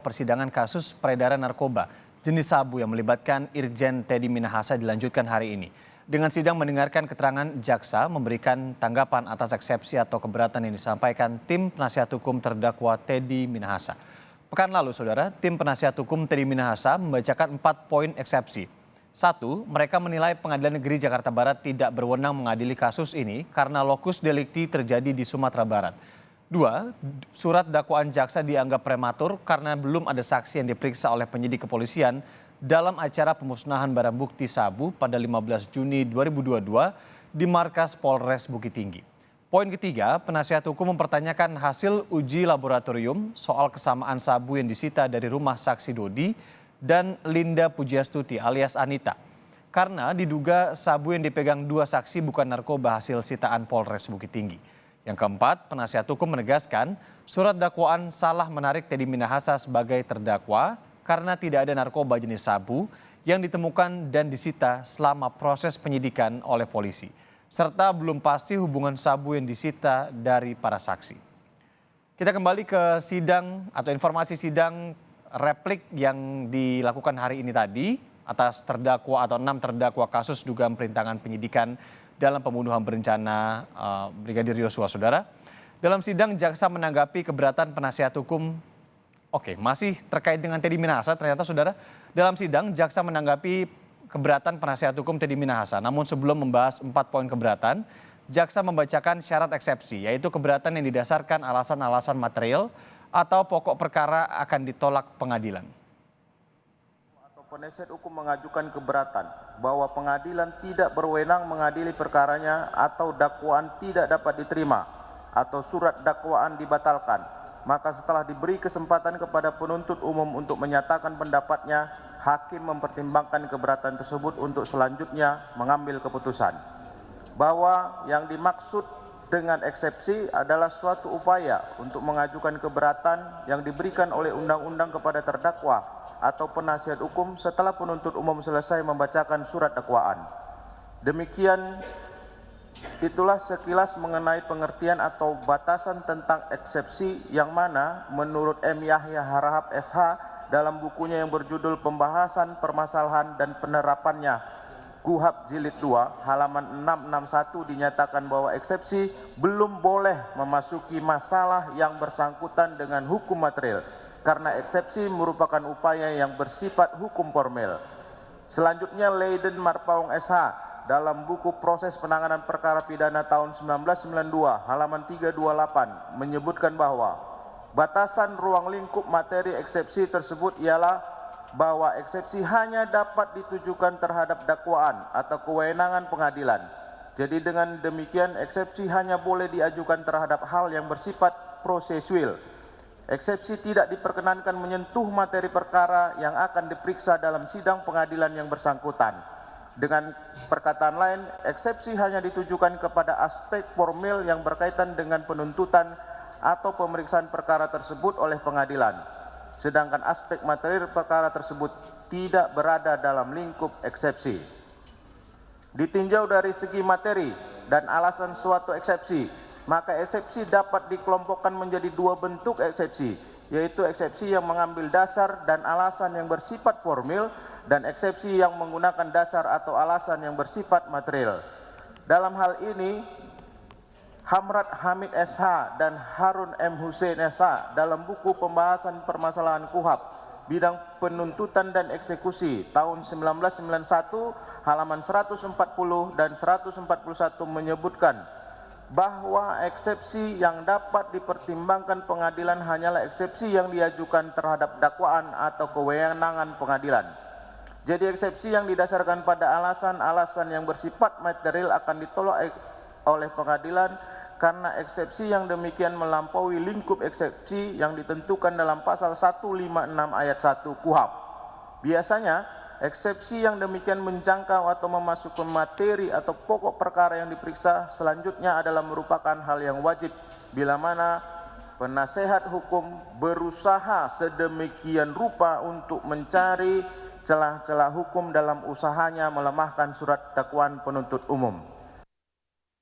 Persidangan kasus peredaran narkoba jenis sabu yang melibatkan Irjen Teddy Minahasa dilanjutkan hari ini. Dengan sidang mendengarkan keterangan jaksa memberikan tanggapan atas eksepsi atau keberatan yang disampaikan tim penasihat hukum terdakwa Teddy Minahasa. Pekan lalu, saudara, tim penasihat hukum Teddy Minahasa membacakan 4 poin eksepsi. 1. Mereka menilai Pengadilan Negeri Jakarta Barat tidak berwenang mengadili kasus ini karena lokus delikti terjadi di Sumatera Barat. 2. Surat dakwaan jaksa dianggap prematur karena belum ada saksi yang diperiksa oleh penyidik kepolisian dalam acara pemusnahan barang bukti sabu pada 15 Juni 2022 di markas Polres Bukit Tinggi. Poin ketiga, penasihat hukum mempertanyakan hasil uji laboratorium soal kesamaan sabu yang disita dari rumah saksi Dodi dan Linda Pujiastuti alias Anita. Karena diduga sabu yang dipegang 2 saksi bukan narkoba hasil sitaan Polres Bukit Tinggi. Yang keempat, penasihat hukum menegaskan surat dakwaan salah menarik Teddy Minahasa sebagai terdakwa karena tidak ada narkoba jenis sabu yang ditemukan dan disita selama proses penyidikan oleh polisi, serta belum pasti hubungan sabu yang disita dari para saksi. Kita kembali ke sidang atau informasi sidang replik yang dilakukan hari ini tadi atas terdakwa atau 6 terdakwa kasus dugaan perintangan penyidikan dalam pembunuhan berencana Brigadir Yosua, saudara. Dalam sidang, jaksa menanggapi keberatan penasihat hukum. Masih terkait dengan Teddy Minahasa, ternyata saudara. Dalam sidang, jaksa menanggapi keberatan penasihat hukum Teddy Minahasa. Namun sebelum membahas 4 poin keberatan, jaksa membacakan syarat eksepsi, yaitu keberatan yang didasarkan alasan-alasan material atau pokok perkara akan ditolak pengadilan. Penasihat hukum mengajukan keberatan bahwa pengadilan tidak berwenang mengadili perkaranya atau dakwaan tidak dapat diterima atau surat dakwaan dibatalkan. Maka setelah diberi kesempatan kepada penuntut umum untuk menyatakan pendapatnya, hakim mempertimbangkan keberatan tersebut untuk selanjutnya mengambil keputusan. Bahwa yang dimaksud dengan eksepsi adalah suatu upaya untuk mengajukan keberatan yang diberikan oleh undang-undang kepada terdakwa atau penasihat hukum setelah penuntut umum selesai membacakan surat dakwaan. Demikian itulah sekilas mengenai pengertian atau batasan tentang eksepsi yang mana menurut M. Yahya Harahap SH dalam bukunya yang berjudul Pembahasan Permasalahan dan Penerapannya KUHP Jilid 2 halaman 661 dinyatakan bahwa eksepsi belum boleh memasuki masalah yang bersangkutan dengan hukum material, karena eksepsi merupakan upaya yang bersifat hukum formil. Selanjutnya Leiden Marpaung SH dalam buku Proses Penanganan Perkara Pidana tahun 1992 halaman 328 menyebutkan bahwa batasan ruang lingkup materi eksepsi tersebut ialah bahwa eksepsi hanya dapat ditujukan terhadap dakwaan atau kewenangan pengadilan. Jadi dengan demikian eksepsi hanya boleh diajukan terhadap hal yang bersifat prosesual. Eksepsi tidak diperkenankan menyentuh materi perkara yang akan diperiksa dalam sidang pengadilan yang bersangkutan. Dengan perkataan lain, eksepsi hanya ditujukan kepada aspek formil yang berkaitan dengan penuntutan atau pemeriksaan perkara tersebut oleh pengadilan. Sedangkan aspek materi perkara tersebut tidak berada dalam lingkup eksepsi. Ditinjau dari segi materi dan alasan suatu eksepsi, maka eksepsi dapat dikelompokkan menjadi 2 bentuk eksepsi, yaitu eksepsi yang mengambil dasar dan alasan yang bersifat formil dan eksepsi yang menggunakan dasar atau alasan yang bersifat material. Dalam hal ini, Hamrat Hamid SH dan Harun M. Hussein SH dalam buku Pembahasan Permasalahan KUHP bidang penuntutan dan eksekusi tahun 1991 halaman 140 dan 141 menyebutkan bahwa eksepsi yang dapat dipertimbangkan pengadilan hanyalah eksepsi yang diajukan terhadap dakwaan atau kewenangan pengadilan. Jadi eksepsi yang didasarkan pada alasan-alasan yang bersifat material akan ditolak oleh pengadilan karena eksepsi yang demikian melampaui lingkup eksepsi yang ditentukan dalam pasal 156 ayat 1 KUHP. Biasanya eksepsi yang demikian menjangkau atau memasukkan materi atau pokok perkara yang diperiksa selanjutnya adalah merupakan hal yang wajib bila mana penasehat hukum berusaha sedemikian rupa untuk mencari celah-celah hukum dalam usahanya melemahkan surat dakwaan penuntut umum.